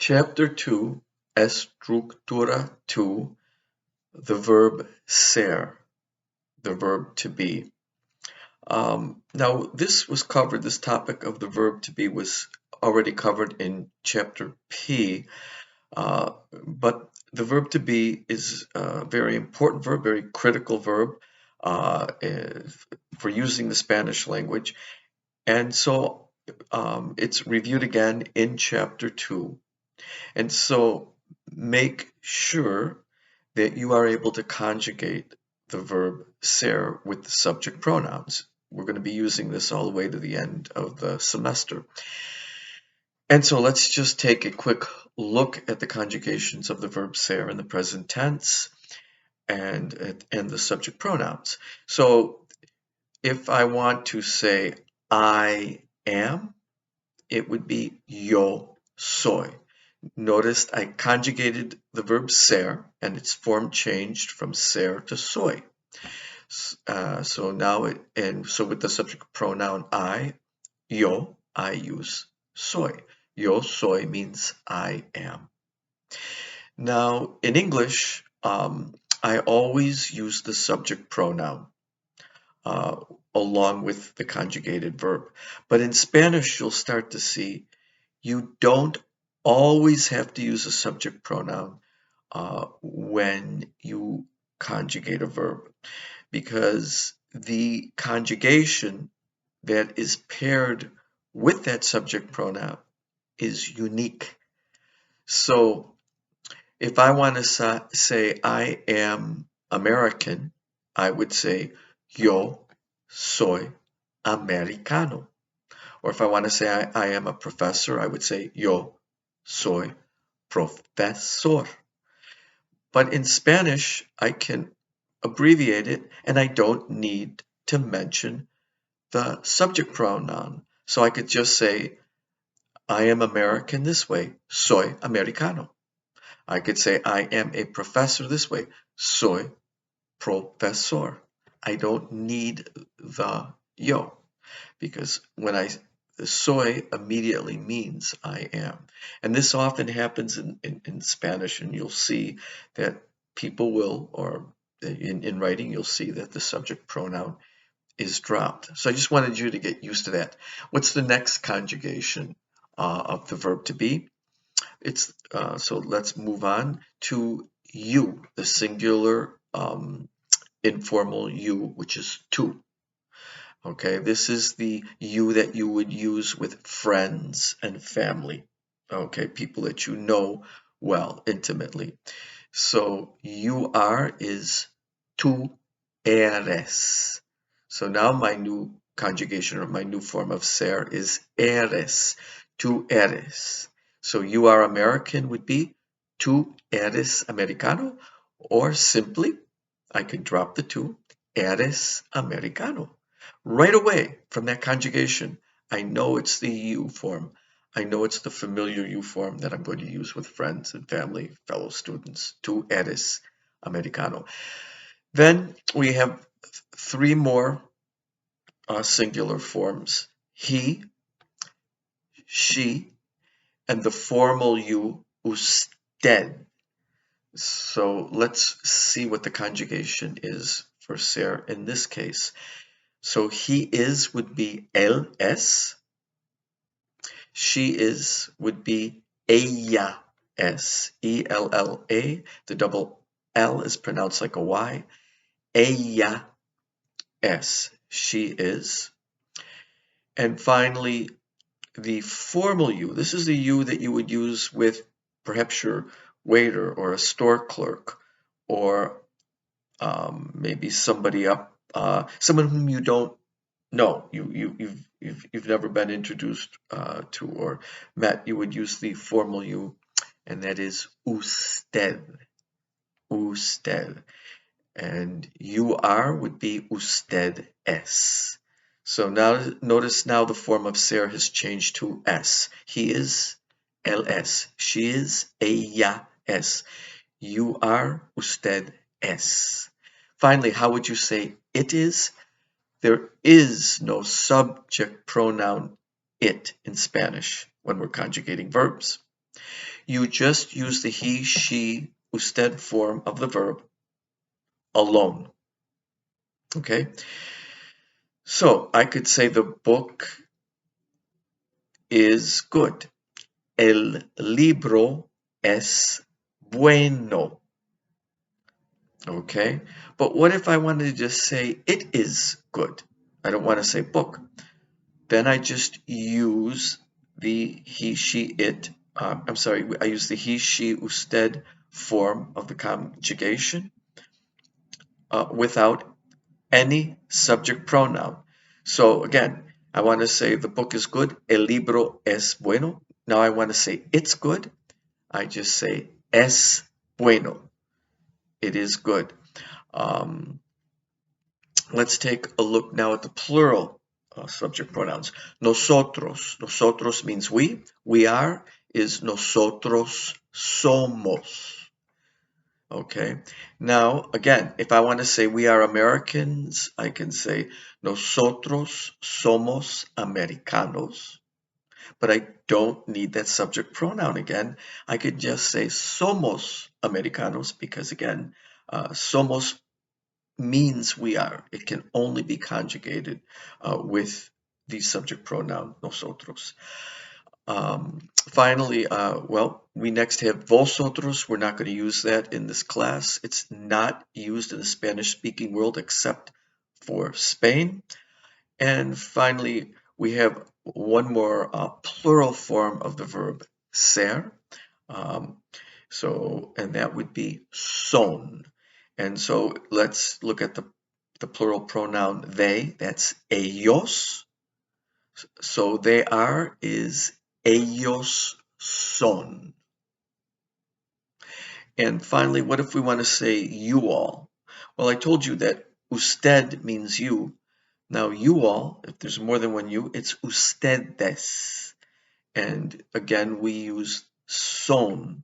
Chapter 2, Estructura 2, the verb ser, the verb to be. Now, this topic of the verb to be was already covered in chapter P, but the verb to be is a very important verb, very critical verb for using the Spanish language. And so it's reviewed again in chapter 2. And so make sure that you are able to conjugate the verb ser with the subject pronouns. We're going to be using this all the way to the end of the semester. And so let's just take a quick look at the conjugations of the verb ser in the present tense and the subject pronouns. So if I want to say I am, it would be yo soy. Notice I conjugated the verb ser and its form changed from ser to soy. So now so with the subject pronoun I, yo, I use soy. Yo soy means I am. Now in English, I always use the subject pronoun along with the conjugated verb. But in Spanish, you'll start to see you don't always have to use a subject pronoun when you conjugate a verb, because the conjugation that is paired with that subject pronoun is unique. So if I want to say I am American, I would say yo soy americano. Or if I want to say I am a professor, I would say yo soy profesor. But in Spanish, I can abbreviate it and I don't need to mention the subject pronoun. So I could just say I am American this way, soy americano. I could say I am a professor this way, soy profesor. I don't need the yo, because the soy immediately means I am. And this often happens in Spanish, and you'll see that people will, or in writing, you'll see that the subject pronoun is dropped. So I just wanted you to get used to that. What's the next conjugation of the verb to be? So let's move on to you, the singular informal you, which is tú. Okay, this is the you that you would use with friends and family. Okay, people that you know well, intimately. So you are is tú eres. So now my new conjugation or my new form of ser is eres. Tú eres. So you are American would be tú eres americano, or simply I can drop the tú, eres americano. Right away from that conjugation, I know it's the you form. I know it's the familiar you form that I'm going to use with friends and family, fellow students. Tú eres americano. Then we have three more singular forms. He, she, and the formal you, usted. So let's see what the conjugation is for ser in this case. So he is would be él es. She is would be ella es. E-L-L-A. The double L is pronounced like a Y. Ella es. She is. And finally, the formal you. This is the you that you would use with perhaps your waiter or a store clerk, or maybe somebody someone whom you don't know, you've never been introduced to or met. You would use the formal you, and that is usted. Usted. And you are would be usted es. So now notice now the form of ser has changed to s. He is él es. She is ella es. You are usted es. Finally, how would you say it is? There is no subject pronoun it in Spanish when we're conjugating verbs. You just use the he, she, usted form of the verb alone. Okay? So I could say the book is good. El libro es bueno. Okay? But what if I wanted to just say it is good? I don't want to say book. Then I just use the he, she, it. I'm sorry, I use the he, she, usted form of the conjugation without any subject pronoun. So again, I want to say the book is good. El libro es bueno. Now I want to say it's good. I just say es bueno. It is good. Um, let's take a look now at the plural subject pronouns. Nosotros. Nosotros means we. We are is nosotros somos. Okay. Now, again, if I want to say we are Americans, I can say nosotros somos americanos. But I don't need that subject pronoun again. I could just say somos americanos because, again, somos means we are. It can only be conjugated with the subject pronoun nosotros. Finally, well, we next have vosotros. We're not going to use that in this class. It's not used in the Spanish-speaking world except for Spain. And finally, we have one more plural form of the verb ser. Um, and that would be son. And so let's look at the plural pronoun they. That's ellos. So they are is ellos son. And finally, what if we want to say you all? Well, I told you that usted means you. Now, you all, if there's more than one you, it's ustedes. And again, we use son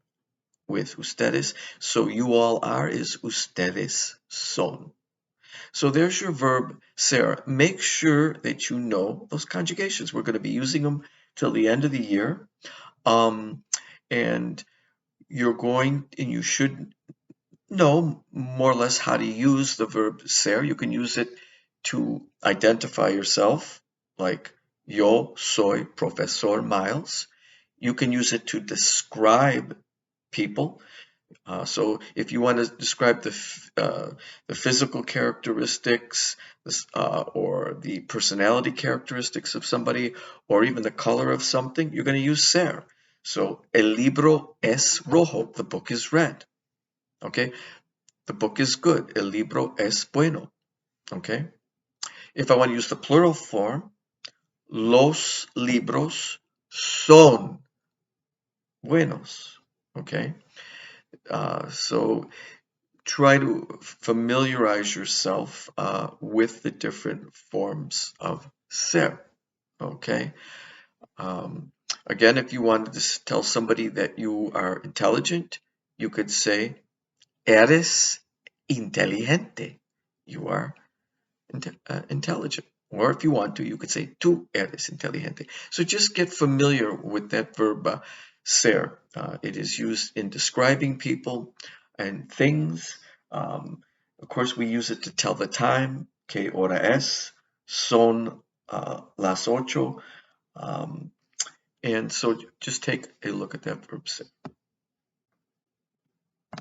with ustedes. So you all are is ustedes son. So there's your verb ser. Make sure that you know those conjugations. We're going to be using them till the end of the year. And you should know more or less how to use the verb ser. You can use it to identify yourself, like yo soy profesor Miles. You can use it to describe people. So if you want to describe the physical characteristics or the personality characteristics of somebody or even the color of something, you're going to use ser. So el libro es rojo. The book is red. Okay. The book is good. El libro es bueno. Okay. If I want to use the plural form, los libros son buenos. Okay. So try to familiarize yourself with the different forms of ser. Okay. Again, if you wanted to tell somebody that you are intelligent, you could say eres inteligente. You are intelligent. Or if you want to, you could say tú eres inteligente. So just get familiar with that verb ser. It is used in describing people and things. Of course, we use it to tell the time. ¿Qué hora es? Son las ocho. And so just take a look at that verb ser.